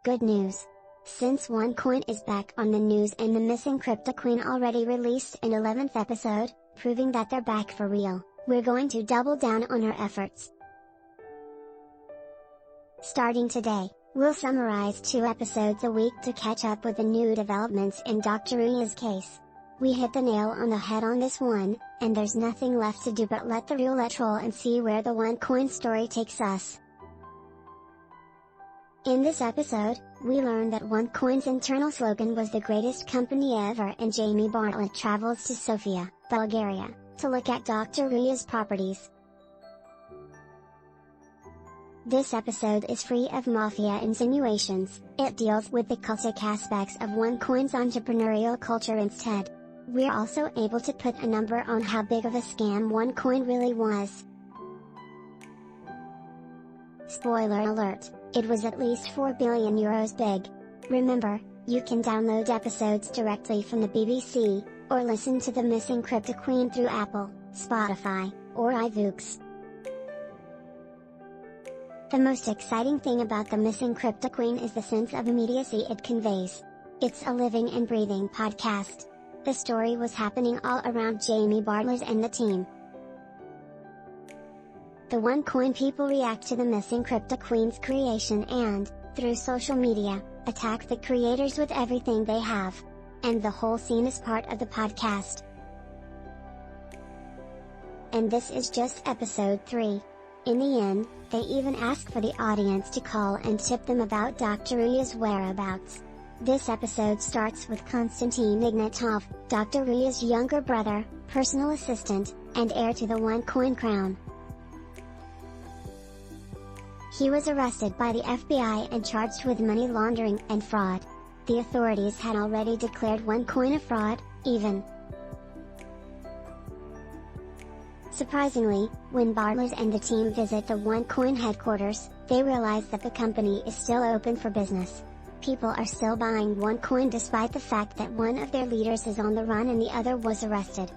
Good news! Since OneCoin is back on the news and the missing Cryptoqueen already released an 11th episode, proving that they're back for real, we're going to double down on our efforts. Starting today, we'll summarize 2 episodes a week to catch up with the new developments in Dr. Ruya's case. We hit the nail on the head on this one, and there's nothing left to do but let the roulette roll and see where the OneCoin story takes us. In this episode, we learn that OneCoin's internal slogan was the greatest company ever, and Jamie Bartlett travels to Sofia, Bulgaria, to look at Dr. Ruya's properties. This episode is free of mafia insinuations, it deals with the cultic aspects of OneCoin's entrepreneurial culture instead. We're also able to put a number on how big of a scam OneCoin really was. Spoiler alert, it was at least €4 billion big. Remember, you can download episodes directly from the BBC, or listen to The Missing Cryptoqueen through Apple, Spotify, or iVoox. The most exciting thing about The Missing Cryptoqueen is the sense of immediacy it conveys. It's a living and breathing podcast. The story was happening all around Jamie Bartlett and the team. The OneCoin people react to the missing Cryptoqueen's creation and, through social media, attack the creators with everything they have. And the whole scene is part of the podcast. And this is just episode 3. In the end, they even ask for the audience to call and tip them about Dr. Ruya's whereabouts. This episode starts with Konstantin Ignatov, Dr. Ruya's younger brother, personal assistant, and heir to the OneCoin crown. He was arrested by the FBI and charged with money laundering and fraud. The authorities had already declared OneCoin a fraud, even. Surprisingly, when Bartlett and the team visit the OneCoin headquarters, they realize that the company is still open for business. People are still buying OneCoin despite the fact that one of their leaders is on the run and the other was arrested.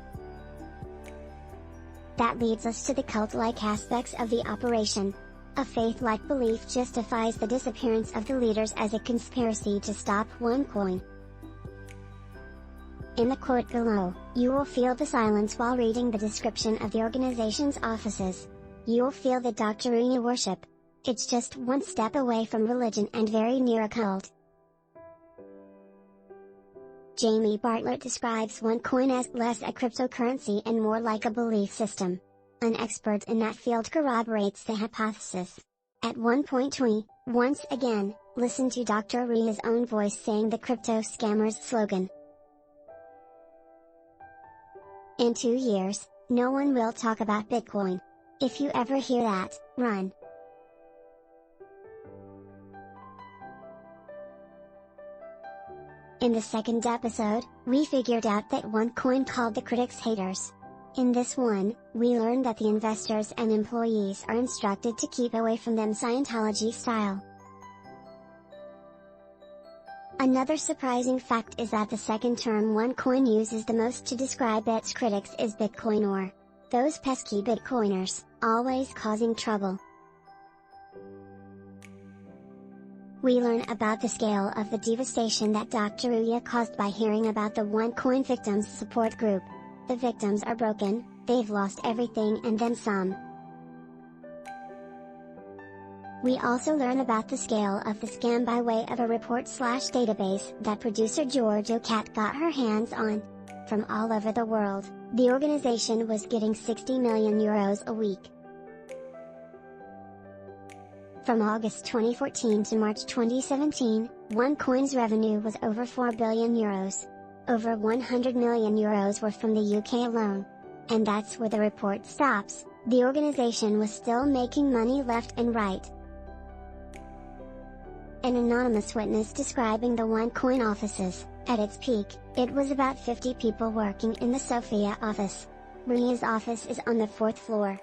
That leads us to the cult-like aspects of the operation. A faith-like belief justifies the disappearance of the leaders as a conspiracy to stop OneCoin. In the quote below, you will feel the silence while reading the description of the organization's offices. You'll feel the Dr. Ruya worship. It's just one step away from religion and very near a cult. Jamie Bartlett describes OneCoin as less a cryptocurrency and more like a belief system. An expert in that field corroborates the hypothesis. At one point we, once again, listen to Dr. Ruya's own voice saying the crypto scammers' slogan. In 2 years, no one will talk about Bitcoin. If you ever hear that, run. In the second episode, we figured out that OneCoin called the critics haters. In this one, we learned that the investors and employees are instructed to keep away from them Scientology style. Another surprising fact is that the second term OneCoin uses the most to describe its critics is Bitcoiner. Those pesky Bitcoiners, always causing trouble. We learn about the scale of the devastation that Dr. Ruya caused by hearing about the OneCoin victims support group. The victims are broken, they've lost everything and then some. We also learn about the scale of the scam by way of a report/database that producer Giorgio Cat got her hands on. From all over the world, the organization was getting €60 million a week. From August 2014 to March 2017, OneCoin's revenue was over €4 billion. Over €100 million were from the UK alone. And that's where the report stops. The organization was still making money left and right. An anonymous witness describing the OneCoin offices, at its peak, it was about 50 people working in the Sofia office. Ruya's office is on the 4th floor.